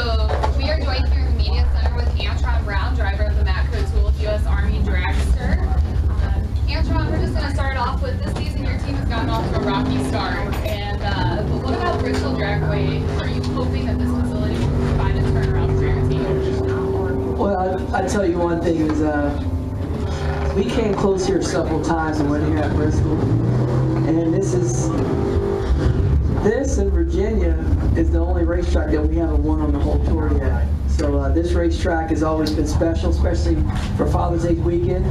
So we are joined here in the Media Center with Antron Brown, driver of the Matco Tools U.S. Army Dragster. Antron, we're just going to start off with this season. Your team has gotten off to a rocky start. And but what about Bristol Dragway? Are you hoping that this facility will provide a turnaround for your team? Well, I tell you one thing is we came close here several times and went here at Bristol, and this in Virginia is the only racetrack that we haven't won on the whole tour yet. So this racetrack has always been special, especially for Father's Day weekend.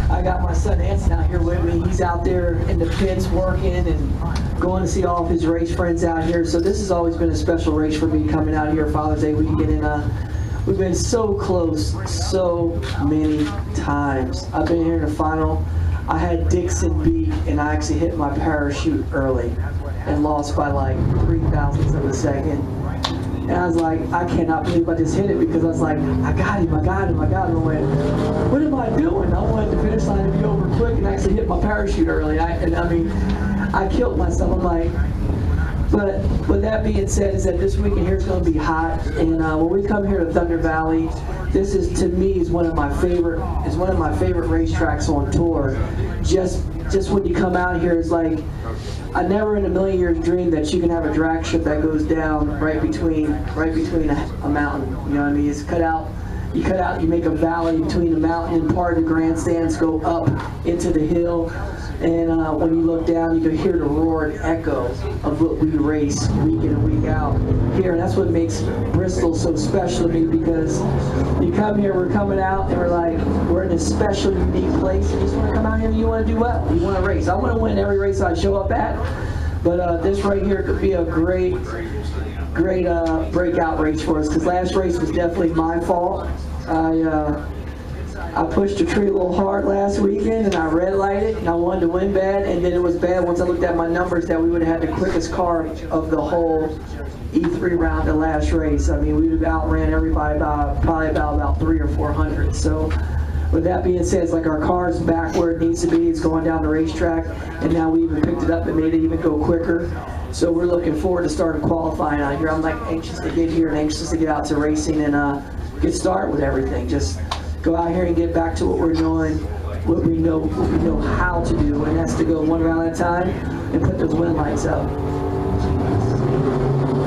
I got my son Anson out here with me. He's out there in the pits working and going to see all of his race friends out here. So this has always been a special race for me coming out here Father's Day weekend. And we've been so close so many times. I've been here in the final. I had Dixon beat, and I actually hit my parachute early and lost by like 0.03 of a second. And I was like, I cannot believe I just hit it, because I was like, I got him. I went, what am I doing? I wanted the finish line to be over quick and actually hit my parachute early. I killed myself. I'm like, but with that being said, is that this weekend here is going to be hot, and when we come here to Thunder Valley, this is, to me, is one of my favorite racetracks on tour. Just when you come out here, it's like, I never in a million years dreamed that you can have a drag strip that goes down right between a mountain. You know what I mean? It's cut out. You make a valley between the mountain and part of the grandstands go up into the hill. And when you look down, you can hear the roar and echo of what we race week in and week out here. And that's what makes Bristol so special to me, because you come here, we're coming out, and we're in a special, unique place. You just want to come out here and you want to do well. You want to race. I want to win every race I show up at. But this right here could be a great breakout race for us, because last race was definitely my fault. I pushed the tree a little hard last weekend, and I red lighted, and I wanted to win bad, and then it was bad once I looked at my numbers that we would have had the quickest car of the whole E3 round, the last race. I mean, we would have outran everybody probably about 300 or 400. So with that being said, it's like our car's back where it needs to be. It's going down the racetrack, and now we even picked it up and made it even go quicker. So we're looking forward to starting qualifying out here. I'm like anxious to get here and anxious to get out to racing and get started with everything. Just go out here and get back to what we're doing, what we know how to do, and that's to go one round at a time and put those win lights up.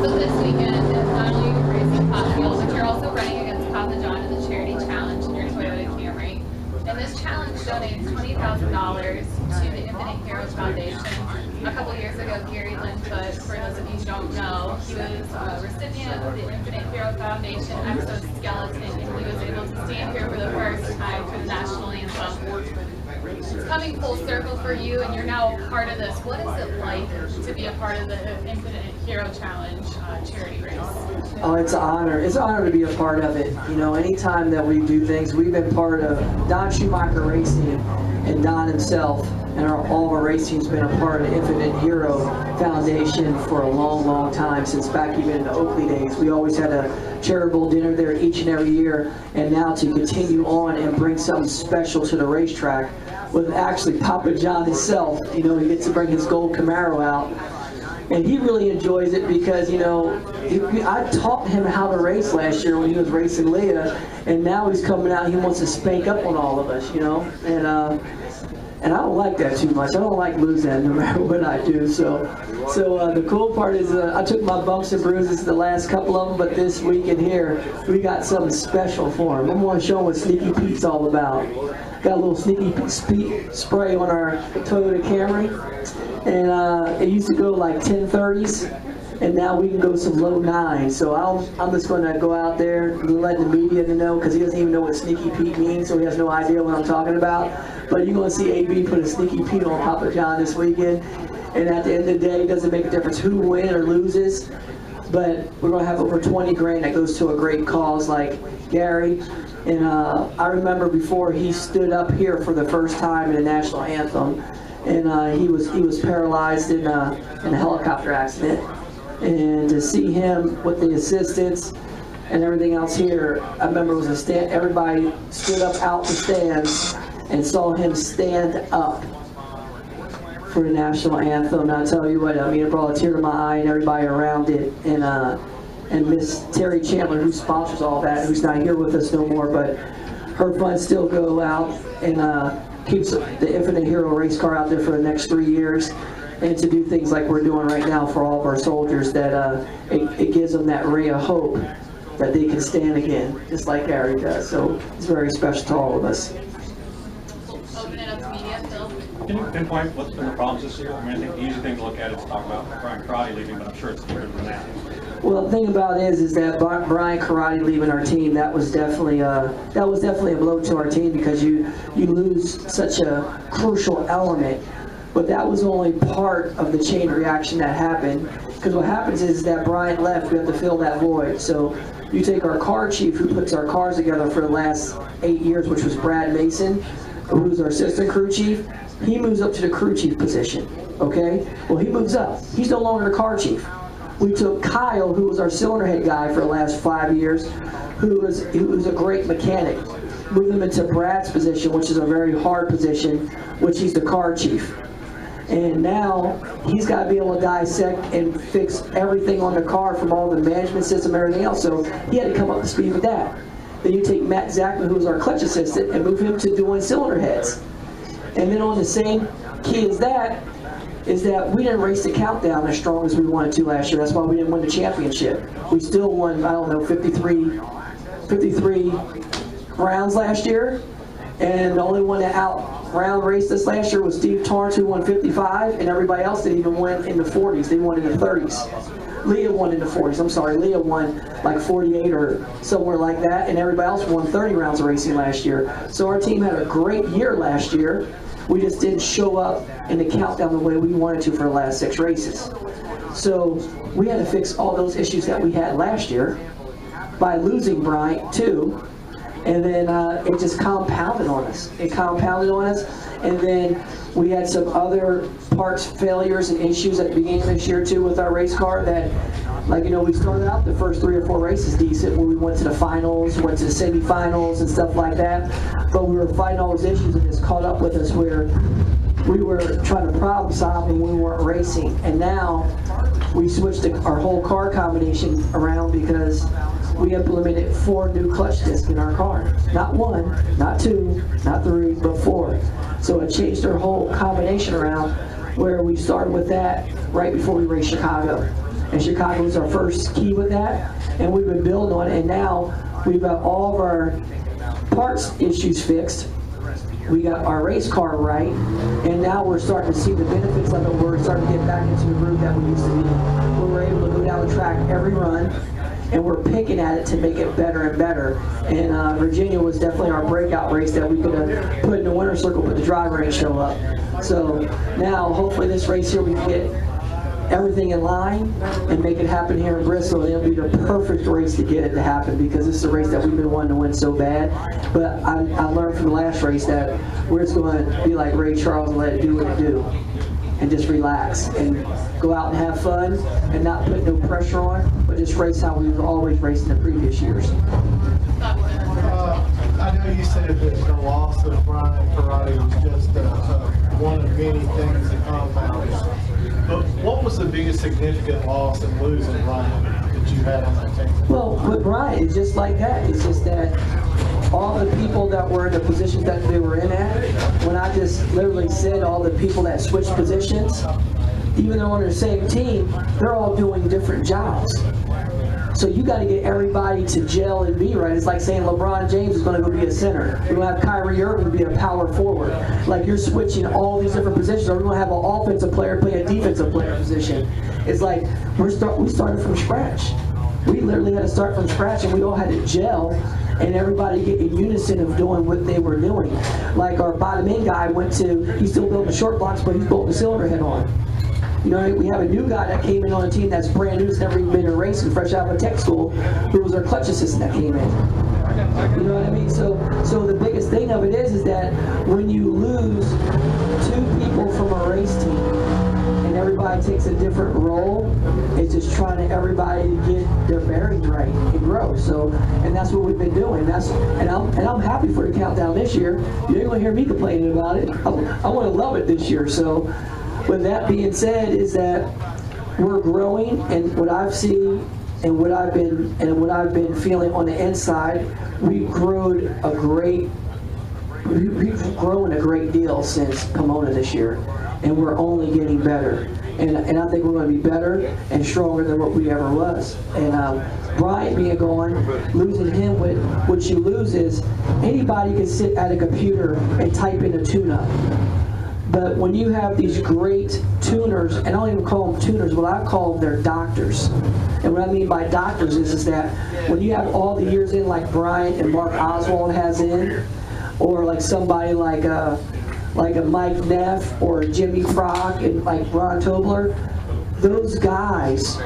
So this weekend is not only racing Top Fuel, but you're also running against Papa John in the Charity Challenge in your Toyota Camry. And this challenge donates $20,000 to the Infinite Heroes Foundation. A couple years ago, Gary Linfoot, for those of you who don't know, he was a recipient of the Infinite Hero Foundation exoskeleton, and he was able to stand here for the first time for the national anthem. It's coming full circle for you, and you're now a part of this. What is it like to be a part of the Infinite Hero Challenge charity race? Oh, it's an honor. It's an honor to be a part of it. You know, anytime that we do things, we've been part of Don Schumacher Racing, and Don himself and all of our racing's been a part of the Infinite Hero Foundation for a long, long time, since back even in the Oakley days. We always had a charitable dinner there each and every year, and now to continue on and bring something special to the racetrack with actually Papa John himself. You know, he gets to bring his gold Camaro out, and he really enjoys it because, you know, I taught him how to race last year when he was racing Leah, and now he's coming out, he wants to spank up on all of us, you know, and I don't like that too much. I don't like losing no matter what I do. So the cool part is I took my bumps and bruises the last couple of them, but this weekend here, we got something special for him. I'm going to show him what Sneaky Pete's all about. Got a little Sneaky Pete spray on our Toyota Camry, and it used to go like 1030s, and now we can go some low 9s. So I'm just going to go out there and let the media know, because he doesn't even know what Sneaky Pete means, so he has no idea what I'm talking about. But you're going to see AB put a Sneaky Pete on Papa John this weekend, and at the end of the day, it doesn't make a difference who wins or loses, but we're going to have over 20 grand that goes to a great cause like Gary. And I remember before he stood up here for the first time in the national anthem, and he was paralyzed in a helicopter accident. And to see him with the assistance and everything else here, I remember it was a stand. Everybody stood up out the stands and saw him stand up for the national anthem. And I tell you what, I mean, it brought a tear to my eye and everybody around it. And and Miss Terry Chandler, who sponsors all that, who's not here with us no more, but her funds still go out and keeps the Infinite Hero race car out there for the next 3 years, and to do things like we're doing right now for all of our soldiers, that it gives them that ray of hope that they can stand again, just like Gary does. So it's very special to all of us. Open it up to media, Phil. Can you pinpoint what's been the problems this year? I mean, I think the easy thing to look at is to talk about Brian Karate leaving, but I'm sure it's bigger than that. Well, the thing about it is that Brian Karate leaving our team, that was definitely a blow to our team, because you lose such a crucial element. But that was only part of the chain reaction that happened, because what happens is that Brian left, we have to fill that void. So you take our car chief, who puts our cars together for the last 8 years, which was Brad Mason, who's our assistant crew chief. He moves up to the crew chief position, okay? Well, he moves up. He's no longer the car chief. We took Kyle, who was our cylinder head guy for the last 5 years, who was a great mechanic. Moved him into Brad's position, which is a very hard position, which he's the car chief. And now he's got to be able to dissect and fix everything on the car, from all the management system, everything else. So he had to come up to speed with that. Then you take Matt Zachman, who was our clutch assistant, and move him to doing cylinder heads. And then on the same key as that, is that we didn't race the countdown as strong as we wanted to last year. That's why we didn't win the championship. We still won, I don't know, 53 rounds last year. And the only one that out-round raced us last year was Steve Torrance, who won 55, and everybody else didn't even win in the 40s. They won in the 30s. Leah won in the 40s. I'm sorry, Leah won like 48 or somewhere like that, and everybody else won 30 rounds of racing last year. So our team had a great year last year. We just didn't show up in the countdown the way we wanted to for the last 6 races. So we had to fix all those issues that we had last year by losing Bryant too. And then it just compounded on us. It compounded on us. And then we had some other parts failures and issues at the beginning of this year too with our race car that, like, you know, we started out the first 3 or 4 races decent when we went to the finals, went to the semifinals and stuff like that. But we were fighting all those issues, and it's caught up with us where we were trying to problem solve when we weren't racing. And now we switched our whole car combination around because we implemented 4 new clutch discs in our car. Not 1, not 2, not 3, but 4. So it changed our whole combination around, where we started with that right before we raced Chicago. And Chicago was our first key with that, and we've been building on it, and now we've got all of our parts issues fixed. We got our race car right, and now we're starting to see the benefits of it. We're starting to get back into the groove that we used to be, where we're able to go down the track every run, and we're picking at it to make it better and better. And Virginia was definitely our breakout race that we could have put in the winner's circle, but the driver ain't show up. So now, hopefully this race here, we can get everything in line and make it happen here in Bristol. It'll be the perfect race to get it to happen, because this is a race that we've been wanting to win so bad. But I learned from the last race that we're just going to be like Ray Charles and let it do what it do, and just relax and go out and have fun and not put no pressure on, but just race how we've always raced in the previous years. I know you said that the loss of Brian Karate was just one of many things that compounded. But what was the biggest significant loss in losing Brian that you had on that team? Well, with Brian, it's just like that. It's just that all the people that were in the positions that they were in at, when I just literally said all the people that switched positions, even though on the same team, they're all doing different jobs. So you got to get everybody to gel and be right. It's like saying LeBron James is going to go be a center. We're going to have Kyrie Irving be a power forward. Like, you're switching all these different positions, or we're going to have an offensive player play a defensive player position. It's like we started from scratch. We literally had to start from scratch, and we all had to gel and everybody get in unison of doing what they were doing. Like our bottom end guy he's still building the short blocks, but he's building the cylinder head on. You know, we have a new guy that came in on a team that's brand new, has never even been in racing, fresh out of a tech school, who was our clutch assistant that came in. You know what I mean? So the biggest thing of it is that when you lose 2 people from a race team and everybody takes a different role, it's just trying to everybody to get their bearings right and grow. So, and that's what we've been doing. And I'm happy for the countdown this year. You ain't gonna hear me complaining about it. I want to love it this year. So, with that being said, is that we're growing, and what I've seen and what I've been feeling on the inside, we've grown a great deal since Pomona this year, and we're only getting better. And I think we're going to be better and stronger than what we ever was. And Bryant being gone, losing him, what you lose is anybody can sit at a computer and type in a tune-up. But when you have these great tuners, and I don't even call them tuners, what I call them, they're doctors. And what I mean by doctors is that when you have all the years in like Bryant and Mark Oswald has in, or like somebody like a Mike Neff or Jimmy Frock and like Ron Tobler, those guys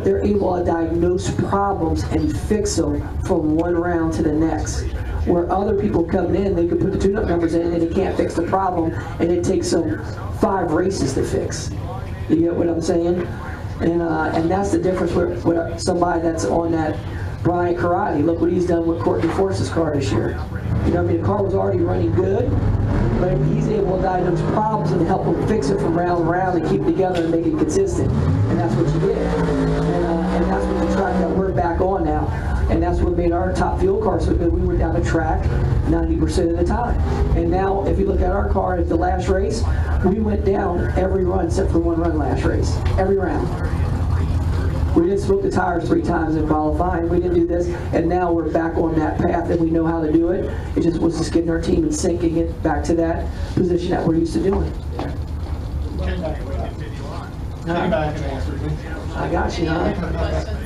they're able to diagnose problems and fix them from one round to the next. Where other people come in, they can put the tune-up numbers in and they can't fix the problem, and it takes them 5 races to fix. You get what I'm saying? And that's the difference with somebody that's on that Bryant Karate. Look what he's done with Courtney Force's car this year. You know what I mean? The car was already running good, but he's able to diagnose problems and help them fix it from round to round and keep it together and make it consistent. And that's what you did. And that's what the track that we're back on now. And that's what made our top fuel car so good. We were down the track 90% of the time. And now, if you look at our car at the last race, we went down every run except for one run last race. Every round. We didn't smoke the tires 3 times in qualifying. We didn't do this. And now we're back on that path and we know how to do it. It just was just getting our team and sinking it back to that position that we're used to doing. Came back and answered me. I got you, huh? Questions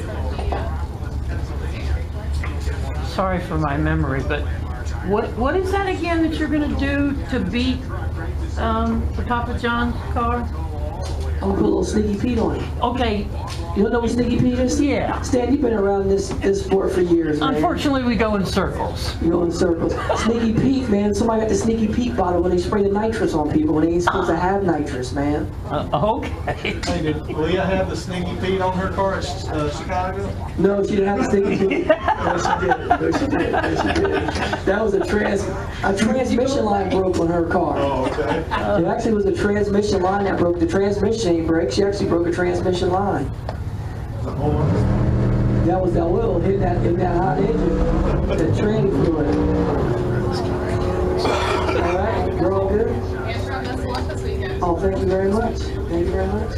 from the media? Sorry for my memory, but what is that again that you're going to do to beat the Papa John's car? I'm gonna put a little Sneaky Pete on it. Okay, You don't know what Sneaky Pete is? yeah. Stan, you've been around this sport for years, man. Unfortunately, we go in circles. You go in circles. Sneaky Pete, man. Somebody got the Sneaky Pete bottle when they spray the nitrous on people when they ain't supposed to have nitrous, man. Okay. Hey, did Leah have the Sneaky Pete on her car at Chicago? No, she didn't have the Sneaky Pete. No, she didn't. No, she didn't. No, she didn't. That was a transmission line broke on her car. Oh, okay. It actually was a transmission line that broke. The transmission ain't break. She actually broke a transmission line. That was that oil hitting that hot engine, that tranny fluid. All right, you're all good? Antron, best of luck this weekend. Oh, thank you very much. Thank you very much.